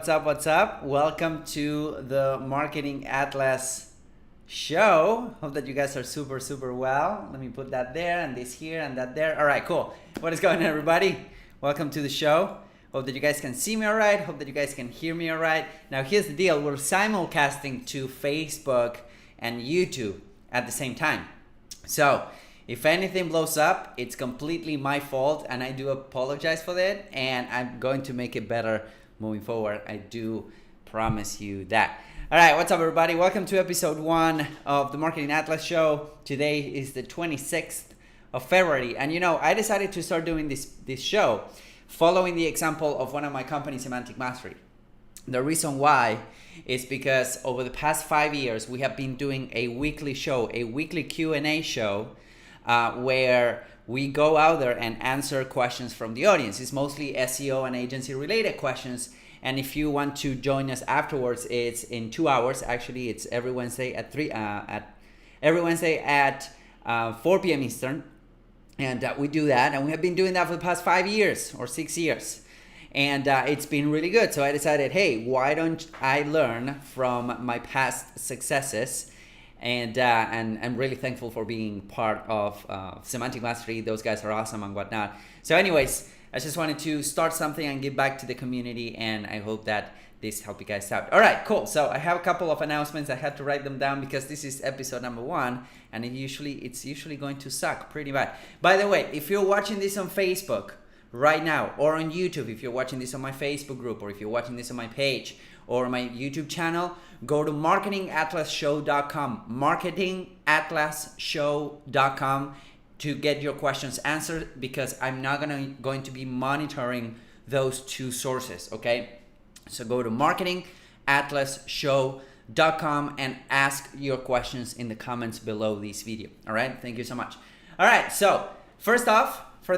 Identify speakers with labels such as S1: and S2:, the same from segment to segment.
S1: What's up? What's up? Welcome to the Marketing Atlas show. Hope that you guys are super well. Let me put that there and this here and that there. All right, cool. What is going on, everybody? Welcome to the show. Hope that you guys can see me all right. Hope that you guys can hear me all right. Now, here's the deal. We're simulcasting to Facebook and YouTube at the same time. So, if anything blows up, it's completely my fault, and I do apologize for that, and I'm going to make it better moving forward. I do promise you that. All right, what's up, everybody? Welcome to episode 1 of the Marketing Atlas show. Today is the 26th of February, and I decided to start doing this show following the example of one of my companies, Semantic Mastery. The reason why is because over the past 5 years, we have been doing a weekly show, a weekly Q&A show, where we go out there and answer questions from the audience. It's mostly SEO and agency related questions. And if you want to join us afterwards, it's in 2 hours. Actually, it's every Wednesday at 4 p.m. Eastern. And we do that. And we have been doing that for the past 5 years or 6 years. And it's been really good. So I decided, hey, why don't I learn from my past successes? And I'm really thankful for being part of Semantic Mastery. Those guys are awesome and whatnot. So anyways, I just wanted to start something and give back to the community, and I hope that this helped you guys out. All right, cool. So I have a couple of announcements. I had to write them down because this is episode number 1, and it's usually going to suck pretty bad. By the way, if you're watching this on Facebook right now, or on YouTube, if you're watching this on my Facebook group, or if you're watching this on my page or my YouTube channel, go to marketingatlasshow.com, marketingatlasshow.com to get your questions answered, because I'm not going to be monitoring those two sources, okay? So go to marketingatlasshow.com and ask your questions in the comments below this video, all right? Thank you so much. All right, so first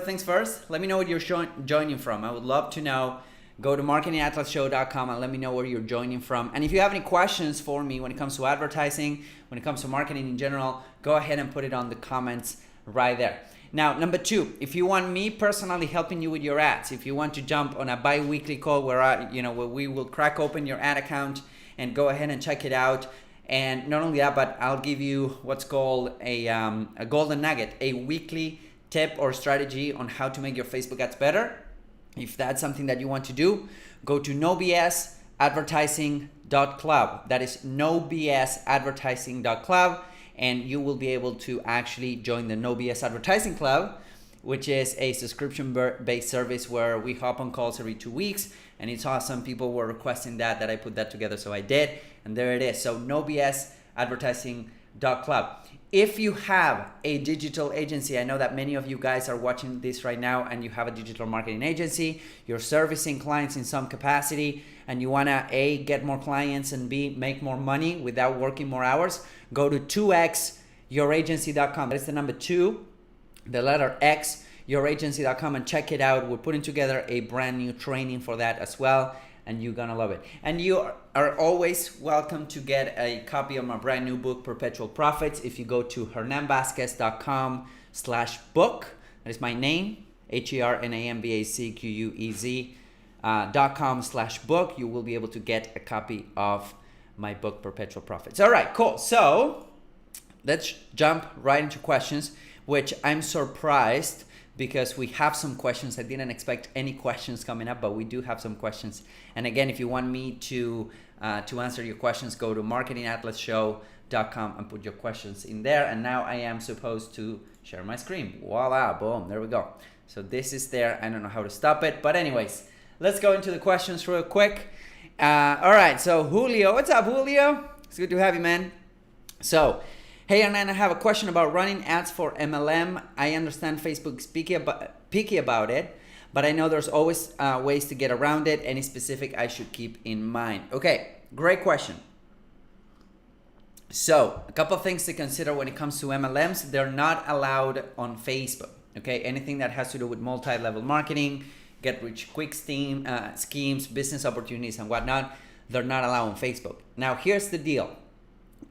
S1: things first, let me know where you're joining from. I would love to know. Go to marketingatlasshow.com and let me know where you're joining from. And if you have any questions for me when it comes to advertising, when it comes to marketing in general, go ahead and put it on the comments right there. Now, number 2, if you want me personally helping you with your ads, if you want to jump on a bi-weekly call where we will crack open your ad account and go ahead and check it out. And not only that, but I'll give you what's called a golden nugget, a weekly tip or strategy on how to make your Facebook ads better. If that's something that you want to do, go to nobsadvertising.club. That is nobsadvertising.club, and you will be able to actually join the No BS Advertising Club, which is a subscription-based service where we hop on calls every 2 weeks, and it's awesome. People were requesting that I put that together, so I did, and there it is. So nobsadvertising.club. If you have a digital agency, I know that many of you guys are watching this right now and you have a digital marketing agency, you're servicing clients in some capacity, and you want to A, get more clients, and B, make more money without working more hours, go to 2xyouragency.com. That is the number 2, the letter X, youragency.com, and check it out. We're putting together a brand new training for that as well, and you're gonna love it. And you are always welcome to get a copy of my brand new book, Perpetual Profits, if you go to hernanvazquez.com/book. That is my name, HERNAMVAZQUEZ.com/book. You will be able to get a copy of my book, Perpetual Profits. All right, cool. So let's jump right into questions, which I'm surprised because we have some questions. I didn't expect any questions coming up, but we do have some questions. And again, if you want me to answer your questions, go to marketingatlasshow.com and put your questions in there. And now I am supposed to share my screen. Voila, boom, there we go. So this is there. I don't know how to stop it. But anyways, let's go into the questions real quick. All right, so Julio, what's up, Julio? It's good to have you, man. So, hey, Hernan, I have a question about running ads for MLM. I understand Facebook's picky about it, but I know there's always ways to get around it. Any specific I should keep in mind? Okay, great question. So, a couple of things to consider when it comes to MLMs. They're not allowed on Facebook, okay? Anything that has to do with multi-level marketing, get-rich-quick schemes, business opportunities, and whatnot, they're not allowed on Facebook. Now, here's the deal,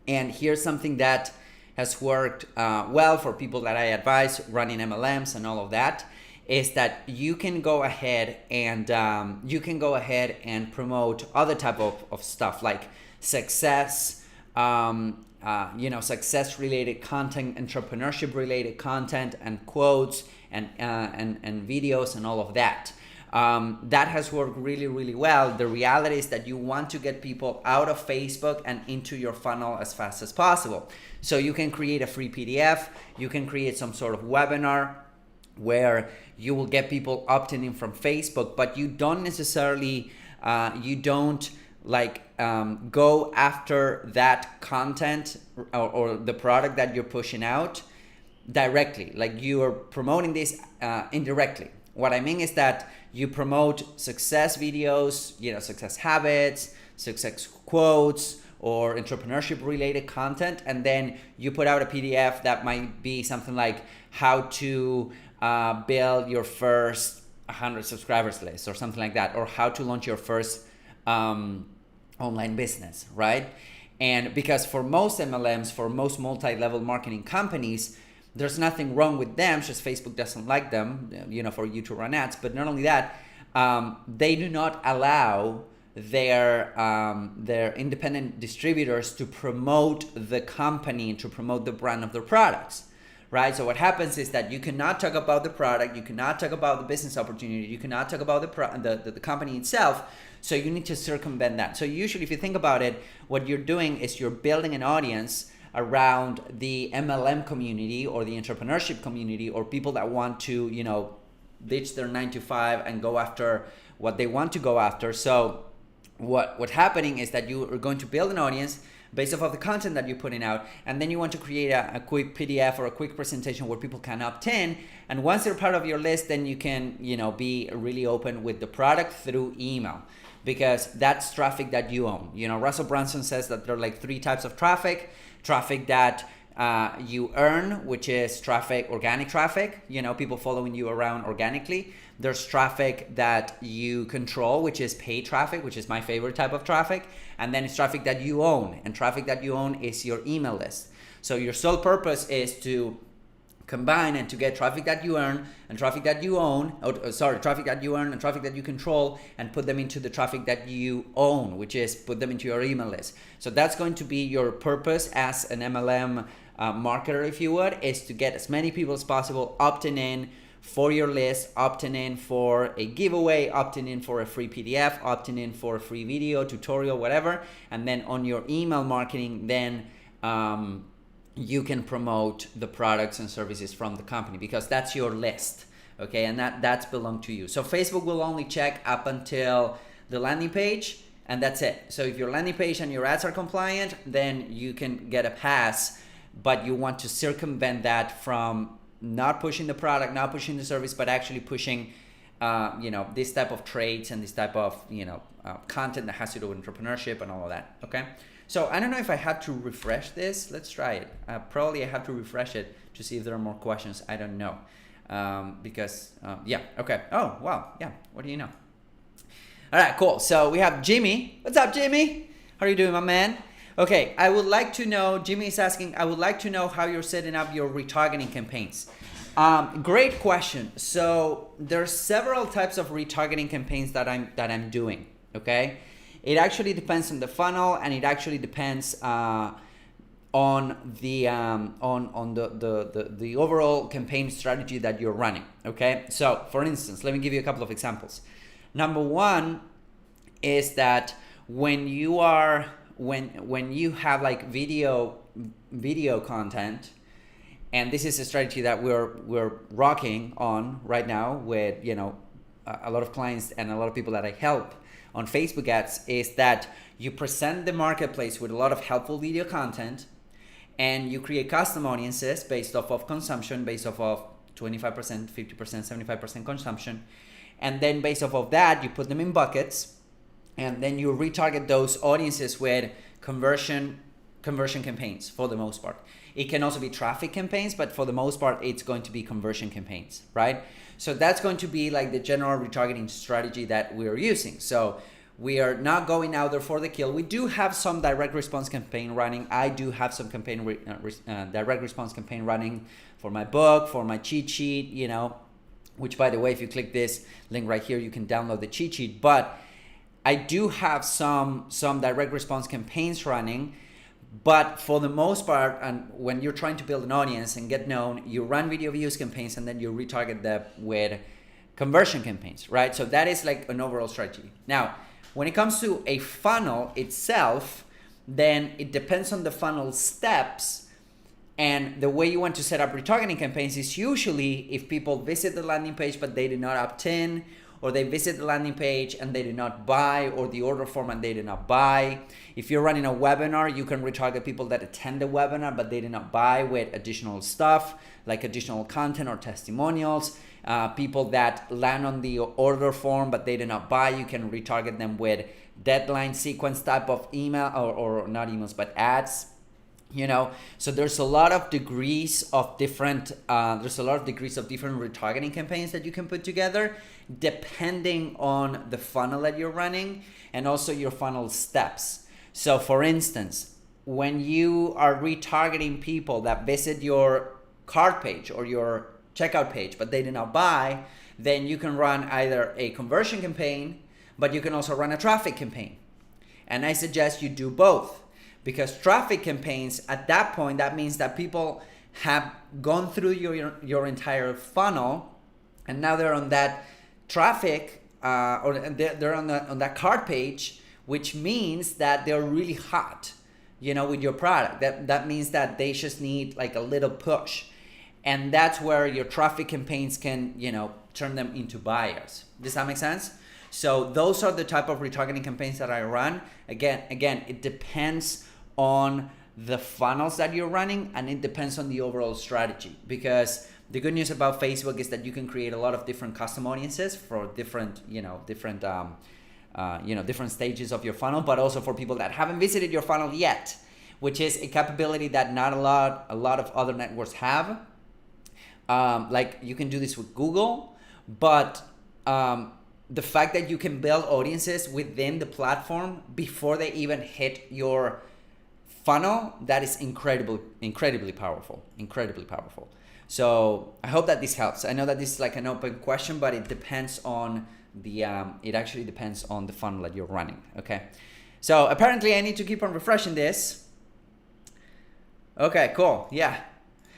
S1: and here's something that has worked well for people that I advise running MLMs and all of that, is that you can go ahead and promote other type of stuff like success, success related content, entrepreneurship related content, and quotes and videos and all of that. That has worked really, really well. The reality is that you want to get people out of Facebook and into your funnel as fast as possible. So you can create a free PDF, you can create some sort of webinar where you will get people opting in from Facebook, but you don't necessarily, go after that content or the product that you're pushing out directly. Like you are promoting this indirectly. What I mean is that you promote success videos, success habits, success quotes, or entrepreneurship related content, and then you put out a PDF that might be something like how to build your first 100 subscribers list or something like that, or how to launch your first online business, right? And because for most MLMs, for most multi-level marketing companies, there's nothing wrong with them, just Facebook doesn't like them, for you to run ads. But not only that, they do not allow their independent distributors to promote the company, to promote the brand of their products, right? So what happens is that you cannot talk about the product, you cannot talk about the business opportunity, you cannot talk about the company itself. So you need to circumvent that. So usually, if you think about it, what you're doing is you're building an audience around the MLM community or the entrepreneurship community, or people that want to, ditch their 9-to-5 and go after what they want to go after. So what's happening is that you are going to build an audience based off of the content that you're putting out, and then you want to create a quick PDF or a quick presentation where people can opt in. And once they're part of your list, then you can, be really open with the product through email, because that's traffic that you own. Russell Brunson says that there are like 3 types of traffic that you earn, which is traffic, organic traffic, people following you around organically. There's traffic that you control, which is paid traffic, which is my favorite type of traffic. And then it's traffic that you own, and traffic that you own is your email list. So your sole purpose is to combine and to get traffic that you earn and traffic that you own, traffic that you earn and traffic that you control, and put them into the traffic that you own, which is put them into your email list. So that's going to be your purpose as an MLM marketer, if you would, is to get as many people as possible opting in for your list, opting in for a giveaway, opting in for a free PDF, opting in for a free video, tutorial, whatever. And then on your email marketing, then you can promote the products and services from the company, because that's your list, okay? And that's belong to you. So Facebook will only check up until the landing page, and that's it. So if your landing page and your ads are compliant, then you can get a pass, but you want to circumvent that from not pushing the product, not pushing the service, but actually pushing this type of traits and this type of content that has to do with entrepreneurship and all of that, okay? So I don't know if I have to refresh this. Let's try it. Probably I have to refresh it to see if there are more questions. I don't know. Okay. Oh, wow. Yeah. What do you know? All right, cool. So we have Jimmy. What's up, Jimmy? How are you doing, my man? Okay, I would like to know, Jimmy is asking, I would like to know how you're setting up your retargeting campaigns. Great question. So there's several types of retargeting campaigns that I'm doing, okay? It actually depends on the funnel, and it actually depends on the overall campaign strategy that you're running. Okay, so for instance, let me give you a couple of examples. Number one is that when you have like video content, and this is a strategy that we're rocking on right now with a lot of clients and a lot of people that I help on Facebook ads, is that you present the marketplace with a lot of helpful video content, and you create custom audiences based off of consumption, based off of 25%, 50%, 75% consumption. And then based off of that, you put them in buckets, and then you retarget those audiences with conversion campaigns for the most part. It can also be traffic campaigns, but for the most part, it's going to be conversion campaigns, right? So that's going to be like the general retargeting strategy that we're using. So we are not going out there for the kill. We do have some direct response campaign running. I do have some direct response campaign running for my book, for my cheat sheet, which by the way, if you click this link right here, you can download the cheat sheet. But I do have some direct response campaigns running, but for the most part, and when you're trying to build an audience and get known, you run video views campaigns and then you retarget them with conversion campaigns, right? So that is like an overall strategy. Now, when it comes to a funnel itself, then it depends on the funnel steps. And the way you want to set up retargeting campaigns is usually if people visit the landing page but they did not opt in, or they visit the landing page and they did not buy, or the order form and they did not buy. If you're running a webinar, you can retarget people that attend the webinar but they did not buy with additional stuff like additional content or testimonials. People that land on the order form but they did not buy, you can retarget them with deadline sequence type of email, or not emails but ads. You know, so there's a lot of degrees of different retargeting campaigns that you can put together depending on the funnel that you're running and also your funnel steps. So for instance, when you are retargeting people that visit your cart page or your checkout page but they did not buy, then you can run either a conversion campaign, but you can also run a traffic campaign. And I suggest you do both. Because traffic campaigns, at that point, that means that people have gone through your entire funnel, and now they're on that traffic, or they're on that cart page, which means that they're really hot, you know, with your product. That means that they just need like a little push, and that's where your traffic campaigns can, you know, turn them into buyers. Does that make sense? So those are the type of retargeting campaigns that I run. Again, it depends on the funnels that you're running, and it depends on the overall strategy, because the good news about Facebook is that you can create a lot of different custom audiences for different stages of your funnel, but also for people that haven't visited your funnel yet, which is a capability that not a lot of other networks have. Like you can do this with Google, but the fact that you can build audiences within the platform before they even hit your funnel, that is incredibly powerful. So I hope that this helps. I know that this is like an open question, but it depends on it actually depends on the funnel that you're running. Okay, so apparently I need to keep on refreshing this. Okay, cool. Yeah,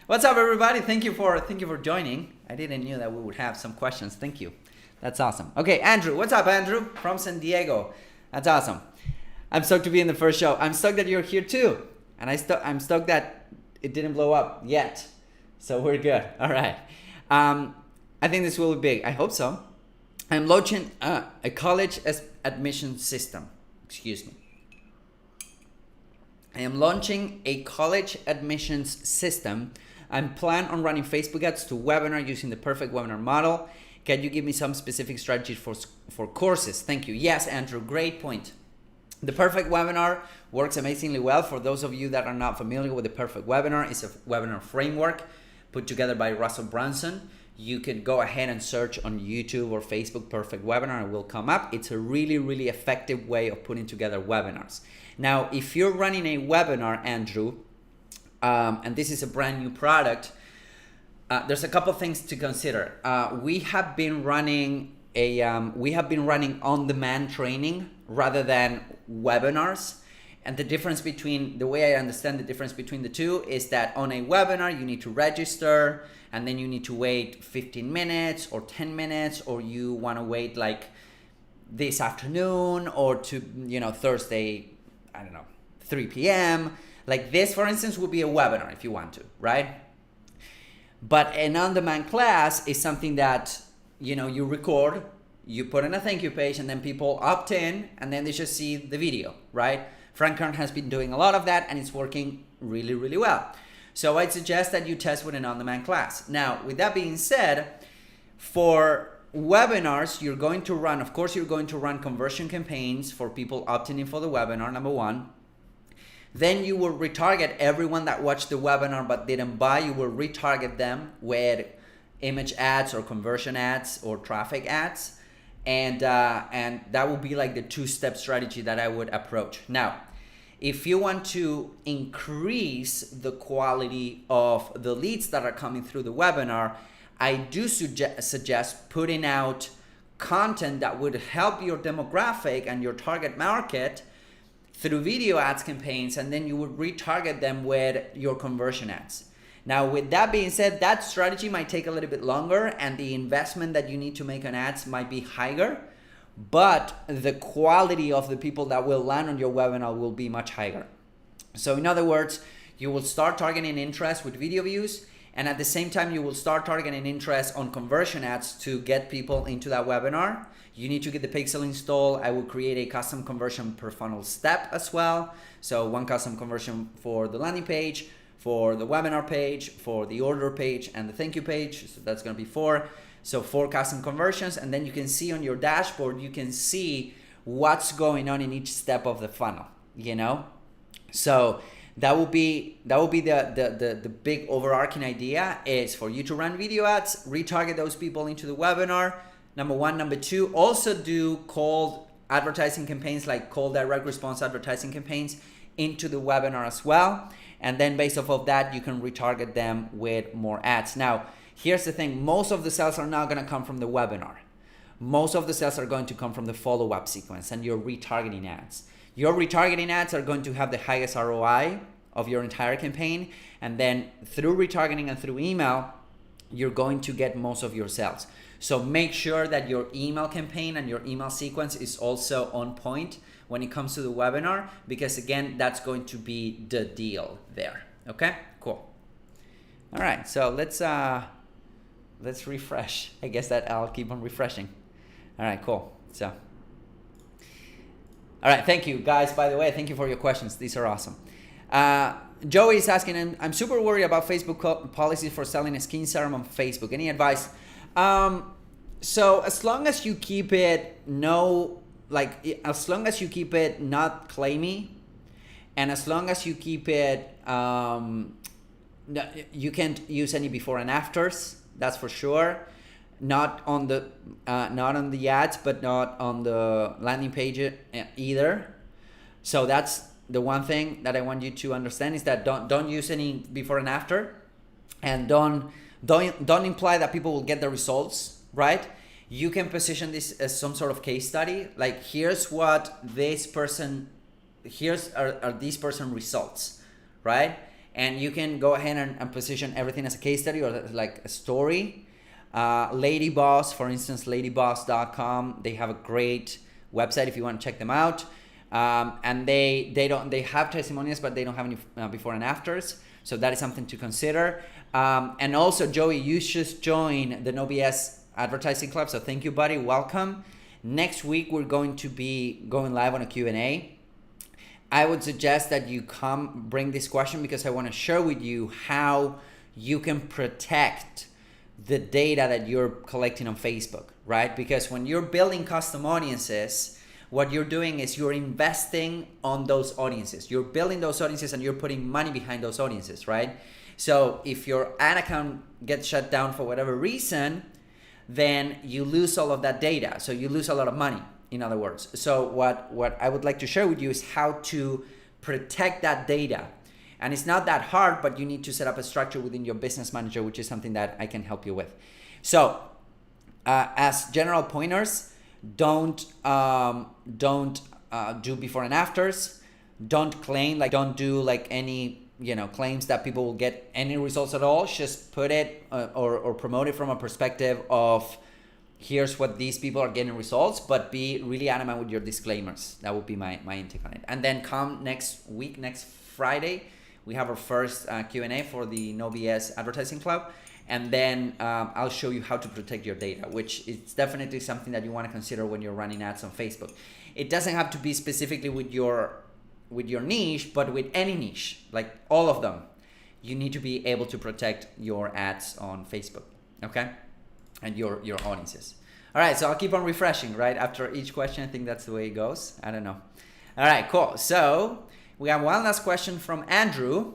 S1: what's up everybody? Thank you for joining. I didn't know that we would have some questions. Thank you. That's awesome. Okay, Andrew, what's up, Andrew from San Diego? That's awesome. I'm stoked to be in the first show. I'm stoked that you're here too. And I'm stoked that it didn't blow up yet. So we're good. All right. I think this will be big. I hope so. I'm launching a college admission system. Excuse me. I am launching a college admissions system. I'm planning on running Facebook ads to webinar using the perfect webinar model. Can you give me some specific strategies for courses? Thank you. Yes, Andrew, great point. The perfect webinar works amazingly well. For those of you that are not familiar with the perfect webinar, it's a webinar framework put together by Russell Brunson. You can go ahead and search on YouTube or Facebook perfect webinar and it will come up. It's a really effective way of putting together webinars. Now, if you're running a webinar, Andrew, and this is a brand new product, there's a couple things to consider. We have been running on-demand training rather than webinars. And the difference between, the way I understand the difference between the two is that on a webinar, you need to register and then you need to wait 15 minutes or 10 minutes, or you want to wait like this afternoon or to, Thursday, 3 p.m. Like this, for instance, would be a webinar if you want to, right? But an on-demand class is something that, you record, you put in a thank you page, and then people opt in, and then they just see the video, right? Frank Kern has been doing a lot of that, and it's working really well. So I'd suggest that you test with an on-demand class. Now, with that being said, for webinars, you're going to run conversion campaigns for people opting in for the webinar, number one. Then you will retarget everyone that watched the webinar but didn't buy. You will retarget them with image ads or conversion ads or traffic ads. And that will be like the two-step strategy that I would approach. Now, if you want to increase the quality of the leads that are coming through the webinar, I do suggest putting out content that would help your demographic and your target market through video ads campaigns, and then you would retarget them with your conversion ads. Now, with that being said, that strategy might take a little bit longer and the investment that you need to make on ads might be higher, but the quality of the people that will land on your webinar will be much higher. So in other words, you will start targeting interest with video views, and at the same time, you will start targeting interest on conversion ads to get people into that webinar. You need to get the pixel installed. I will create a custom conversion per funnel step as well. So one custom conversion for the landing page, for the webinar page, for the order page, and the thank you page. So that's gonna be 4. So 4 custom conversions, and then you can see on your dashboard, you can see what's going on in each step of the funnel, you know? So that will be the big overarching idea, is for you to run video ads, retarget those people into the webinar, number 1. Number 2, also do cold advertising campaigns, like cold direct response advertising campaigns into the webinar as well. And then based off of that, you can retarget them with more ads. Now, here's the thing. Most of the sales are not gonna come from the webinar. Most of the sales are going to come from the follow-up sequence and your retargeting ads. Your retargeting ads are going to have the highest ROI of your entire campaign. And then through retargeting and through email, you're going to get most of your sales. So make sure that your email campaign and your email sequence is also on point when it comes to the webinar, because again, that's going to be the deal there. Okay, cool. All right, so let's refresh. I guess that I'll keep on refreshing. All right, cool. So, all right, thank you guys. By the way, thank you for your questions. These are awesome. Joey is asking, I'm super worried about Facebook policies for selling a skin serum on Facebook. Any advice? So as long as you keep it as long as you keep it not claimy, and as long as you keep it, you can't use any before and afters. That's for sure. Not on the ads, but not on the landing page either. So that's the one thing that I want you to understand, is that don't use any before and after, and don't imply that people will get the results, right? You can position this as some sort of case study, like here's what this person, are these person results, right? And you can go ahead and position everything as a case study or like a story. Lady Boss, for instance, ladyboss.com, they have a great website if you want to check them out. And they have testimonials, but they don't have any before and afters. So that is something to consider. And also, Joey, you just joined the No BS Advertising Club. So thank you, buddy. Welcome. Next week, we're going to be going live on a Q&A. I would suggest that you bring this question, because I want to share with you how you can protect the data that you're collecting on Facebook, right? Because when you're building custom audiences, what you're doing is you're investing on those audiences. You're building those audiences and you're putting money behind those audiences, right? So if your ad account gets shut down for whatever reason, then you lose all of that data. So you lose a lot of money, in other words. So what I would like to share with you is how to protect that data. And it's not that hard, but you need to set up a structure within your business manager, which is something that I can help you with. So as general pointers, don't do before and afters. Don't claim, don't do any claims that people will get any results at all. Just put it or promote it from a perspective of here's what these people are getting results, but be really adamant with your disclaimers. That would be my intake on it. And then come next week, next Friday, we have our first Q&A for the No BS Advertising Club. And then I'll show you how to protect your data, which is definitely something that you want to consider when you're running ads on Facebook. It doesn't have to be specifically with your niche, but with any niche, like all of them, you need to be able to protect your ads on Facebook, okay? And your audiences. All right, so I'll keep on refreshing, right? After each question, I think that's the way it goes. I don't know. All right, cool. So we have one last question from Andrew.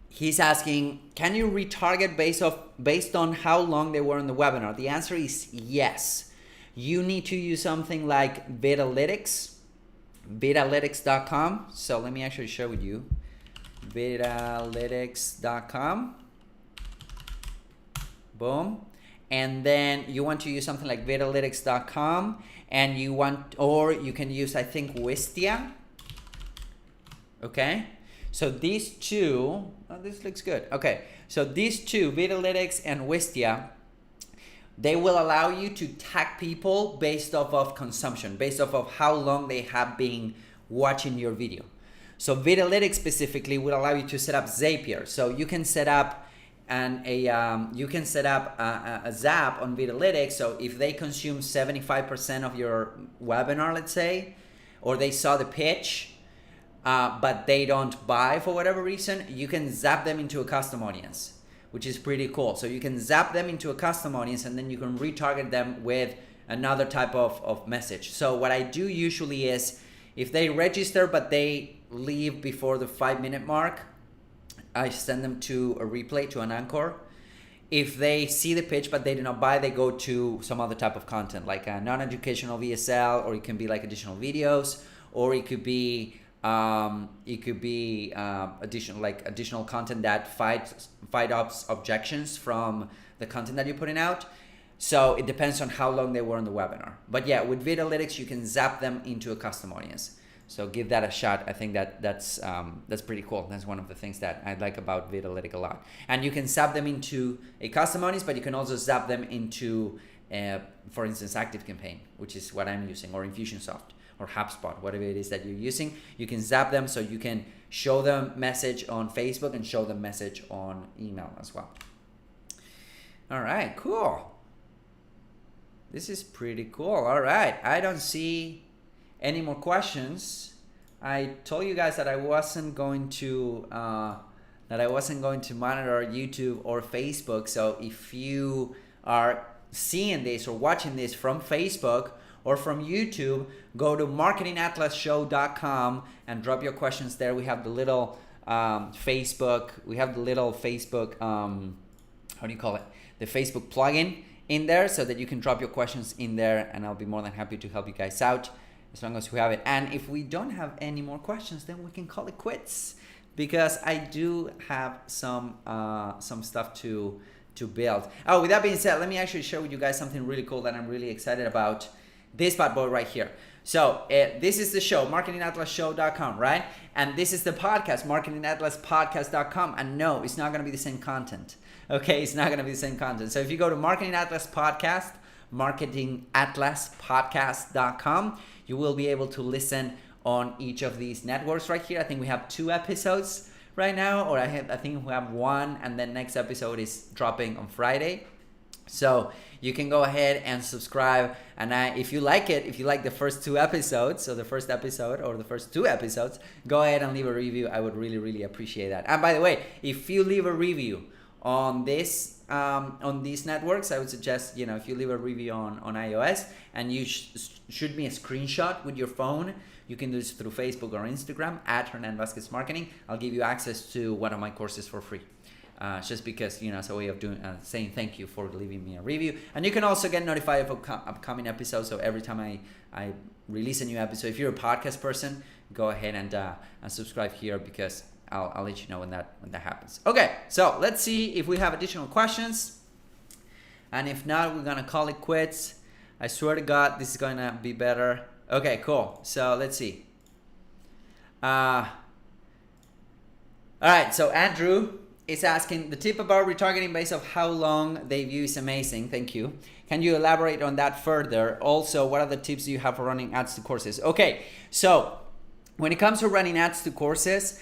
S1: He's asking, can you retarget based on how long they were in the webinar? The answer is yes. You need to use something like Vitalytics, vitalytics.com. So let me actually share with you, vitalytics.com. boom. And then you want to use something like Vitalytics.com, and you want, or you can use, I think, Wistia. Okay, so these two, oh, this looks good. Okay, so these two, Vitalytics and Wistia, they will allow you to tag people based off of consumption, based off of how long they have been watching your video. So Vitalytics specifically will allow you to set up Zapier. So you can set up a Zap on Vitalytics. So if they consume 75% of your webinar, let's say, or they saw the pitch, but they don't buy for whatever reason, you can zap them into a custom audience, which is pretty cool. So you can zap them into a custom audience, and then you can retarget them with another type of message. So what I do usually is, if they register but they leave before the 5-minute mark, I send them to a replay, to an anchor. If they see the pitch but they do not buy, they go to some other type of content, like a non-educational VSL, or it can be like additional videos, or it could be additional content that fight off objections from the content that you're putting out. So it depends on how long they were on the webinar. But yeah, with Vitalytics, you can zap them into a custom audience. So give that a shot. I think that's pretty cool. That's one of the things that I like about Vitalytics a lot. And you can zap them into a custom audience, but you can also zap them into, for instance, ActiveCampaign, which is what I'm using, or Infusionsoft, or HubSpot, whatever it is that you're using. You can zap them, so you can show them message on Facebook and show them message on email as well. All right, cool. This is pretty cool. All right, I don't see any more questions. I told you guys that I wasn't going to monitor YouTube or Facebook. So if you are seeing this or watching this from Facebook or from YouTube, go to marketingatlasshow.com and drop your questions there. We have the little Facebook, how do you call it? The Facebook plugin in there, so that you can drop your questions in there, and I'll be more than happy to help you guys out as long as we have it. And if we don't have any more questions, then we can call it quits, because I do have some stuff to build. Oh, with that being said, let me actually show you guys something really cool that I'm really excited about. This bad boy right here. So this is the show, marketingatlasshow.com, right? And this is the podcast, marketingatlaspodcast.com. And no, it's not going to be the same content. Okay, it's not going to be the same content. So if you go to Marketing Atlas Podcast, marketingatlaspodcast.com, you will be able to listen on each of these networks right here. I think we have 2 episodes right now, or I think we have 1, and then next episode is dropping on Friday. So you can go ahead and subscribe, and if you like it, if you like the first 2 episodes, so the first episode or the first 2 episodes, go ahead and leave a review. I would really, really appreciate that. And by the way, if you leave a review on these networks, I would suggest, if you leave a review on iOS and you shoot me a screenshot with your phone, you can do this through Facebook or Instagram at Hernan Vasquez Marketing. I'll give you access to one of my courses for free. Just because, it's a way of saying thank you for leaving me a review. And you can also get notified of upcoming episodes. So every time I release a new episode, if you're a podcast person, go ahead and subscribe here, because I'll let you know when that happens. Okay, so let's see if we have additional questions. And if not, we're going to call it quits. I swear to God, this is going to be better. Okay, cool. So let's see. All right, so Andrew is asking, the tip about retargeting based off how long they view is amazing. Thank you. Can you elaborate on that further? Also, what other tips do you have for running ads to courses? Okay, so when it comes to running ads to courses,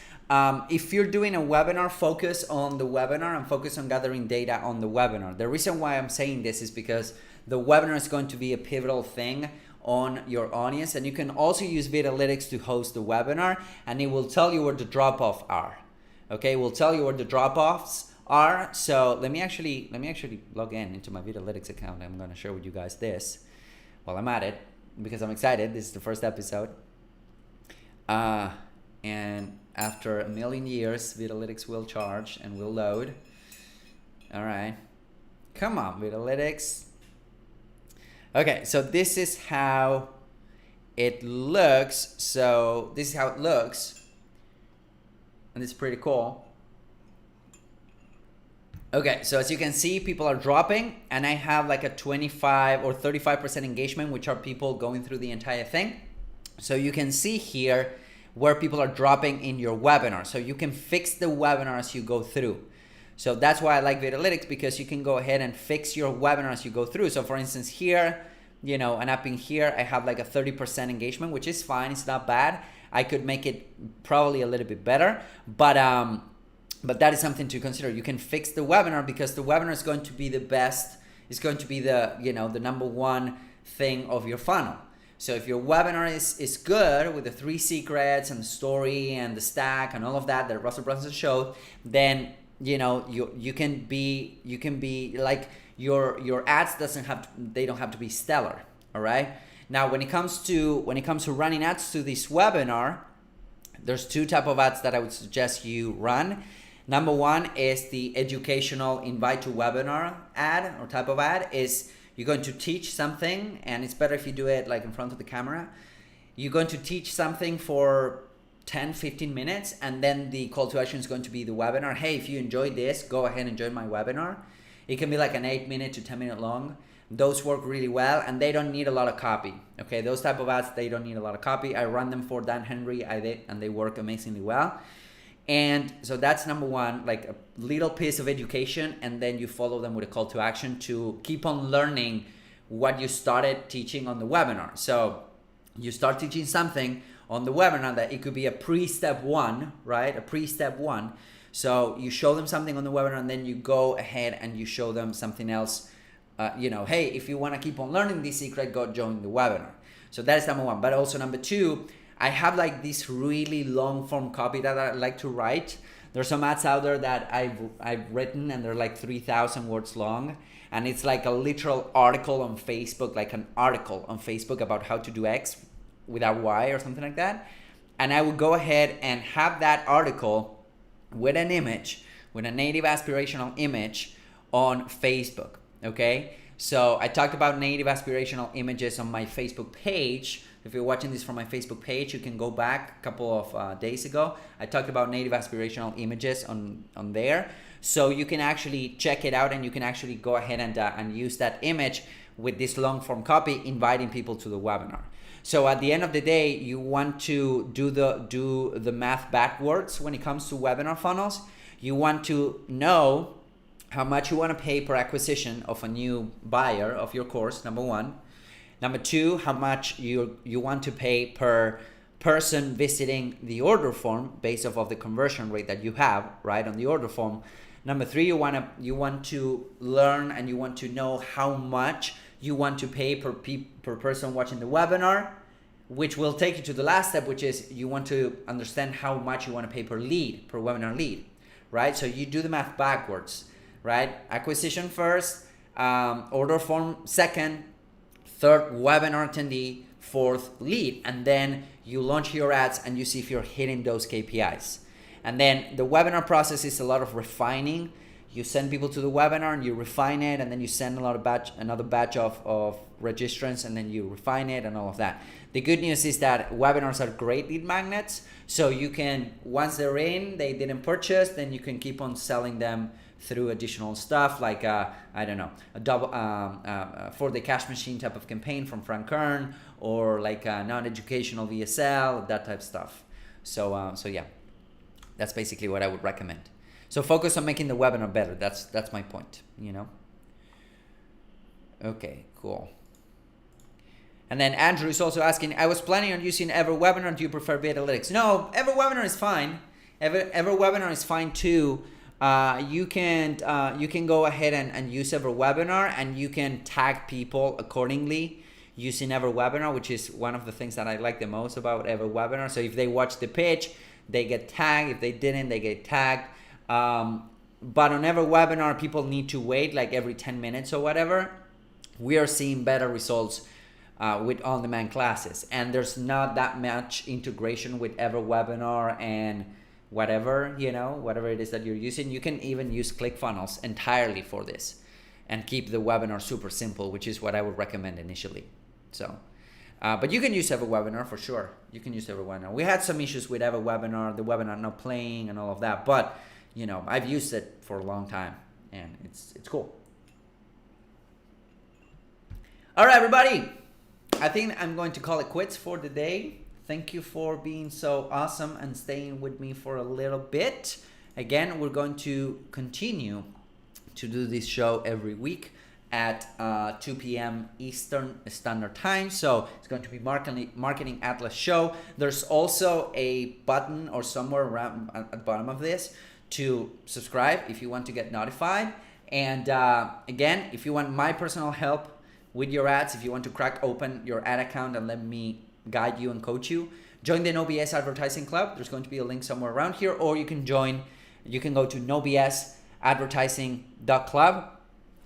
S1: if you're doing a webinar, focus on the webinar and focus on gathering data on the webinar. The reason why I'm saying this is because the webinar is going to be a pivotal thing on your audience, and you can also use Vitalytics to host the webinar, and it will tell you where the drop-off are. Okay, we'll tell you where the drop-offs are. So let me actually log into my Vitalytics account. I'm going to share with you guys this while I'm at it, because I'm excited. This is the first episode. And after 1,000,000 years, Vitalytics will charge and will load. All right. Come on, Vitalytics. Okay, so this is how it looks. So this is how it looks. And it's pretty cool. Okay, so as you can see, people are dropping, and I have like a 25 or 35% engagement, which are people going through the entire thing. So you can see here where people are dropping in your webinar. So you can fix the webinar as you go through. So that's why I like Vitalytics, because you can go ahead and fix your webinar as you go through. So for instance, here, you know, and up in here, I have like a 30% engagement, which is fine. It's not bad. I could make it probably a little bit better, but that is something to consider. You can fix the webinar, because the webinar is going to be the best. It's going to be the, you know, the number one thing of your funnel. So if your webinar is good with the 3 secrets and the story and the stack and all of that Russell Brunson showed, then you know you can be like your ads they don't have to be stellar. All right. Now when it comes to running ads to this webinar, there's 2 type of ads that I would suggest you run. Number one is the educational invite to webinar ad, or type of ad. Is you're going to teach something, and it's better if you do it like in front of the camera. You're going to teach something for 10-15 minutes, and then the call to action is going to be the webinar. Hey, if you enjoyed this, go ahead and join my webinar. It can be like an 8-minute to 10-minute long. Those work really well, and they don't need a lot of copy. Okay, those type of ads, they don't need a lot of copy. I run them for Dan Henry, and they work amazingly well. And so that's number one, like a little piece of education, and then you follow them with a call to action to keep on learning what you started teaching on the webinar. So you start teaching something on the webinar that it could be a pre-step 1, right? A pre-step 1. So you show them something on the webinar, and then you go ahead and you show them something else. You know, hey, if you want to keep on learning this secret, go join the webinar. So that is number one. But also number 2, I have like this really long form copy that I like to write. There's some ads out there that I've written, and they're like 3,000 words long, and it's like a literal article on Facebook, like an article on Facebook about how to do X without Y or something like that. And I would go ahead and have that article with an image, with a native aspirational image on Facebook. Okay, so I talked about native aspirational images on my Facebook page. If you're watching this from my Facebook page, you can go back a couple of days ago. I talked about native aspirational images on there. So you can actually check it out, and you can actually go ahead and use that image with this long form copy, inviting people to the webinar. So at the end of the day, you want to do the math backwards when it comes to webinar funnels. You want to know how much you want to pay per acquisition of a new buyer of your course, number one. Number 2, how much you want to pay per person visiting the order form based off of the conversion rate that you have, right, on the order form. Number 3, you want to learn, and you want to know how much you want to pay per person watching the webinar, which will take you to the last step, which is you want to understand how much you want to pay per webinar lead, right? So you do the math backwards, right? Acquisition first, order form second, 3rd webinar attendee, 4th lead, and then you launch your ads and you see if you're hitting those KPIs. And then the webinar process is a lot of refining. You send people to the webinar and you refine it, and then you send another batch of registrants, and then you refine it and all of that. The good news is that webinars are great lead magnets, so you can, once they're in, they didn't purchase, then you can keep on selling them through additional stuff like I don't know, a double for the cash machine type of campaign from Frank Kern, or like a non-educational VSL, that type of stuff. So yeah, that's basically what I would recommend. So focus on making the webinar better. That's my point, you know. Okay, cool. And then Andrew is also asking, I was planning on using EverWebinar. Do you prefer Vitalytics? No, EverWebinar is fine. EverWebinar is fine too. You can go ahead and use EverWebinar, and you can tag people accordingly using EverWebinar, which is one of the things that I like the most about EverWebinar. So if they watch the pitch, they get tagged. If they didn't, they get tagged. But on EverWebinar, people need to wait like every 10 minutes or whatever. We are seeing better results with on-demand classes, and there's not that much integration with EverWebinar and whatever, you know, whatever it is that you're using. You can even use ClickFunnels entirely for this and keep the webinar super simple, which is what I would recommend initially. So, but you can use EverWebinar for sure. You can use EverWebinar. We had some issues with EverWebinar, the webinar not playing and all of that, but you know, I've used it for a long time. and it's cool. All right, everybody. I think I'm going to call it quits for the day. Thank you for being so awesome and staying with me for a little bit. Again, we're going to continue to do this show every week at 2 p.m. Eastern Standard Time. So it's going to be Marketing Atlas Show. There's also a button or somewhere around at the bottom of this to subscribe if you want to get notified. And again, if you want my personal help with your ads, if you want to crack open your ad account and let me guide you and coach you, join the NoBS Advertising Club. There's going to be a link somewhere around here, or you can go to nobsadvertising.club.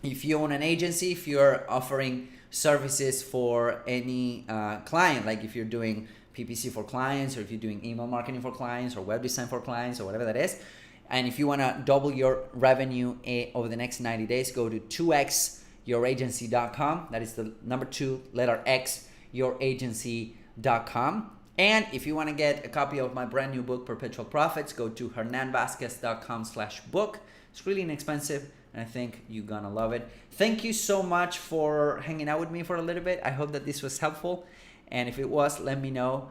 S1: If you own an agency, if you're offering services for any client, like if you're doing PPC for clients, or if you're doing email marketing for clients, or web design for clients, or whatever that is, and if you want to double your revenue over the next 90 days, go to 2xyouragency.com. That is the number 2, letter X, youragency.com. And if you want to get a copy of my brand new book, Perpetual Profits, go to hernanvazquez.com/book. It's really inexpensive, and I think you're gonna love it. Thank you so much for hanging out with me for a little bit. I hope that this was helpful, and if it was, let me know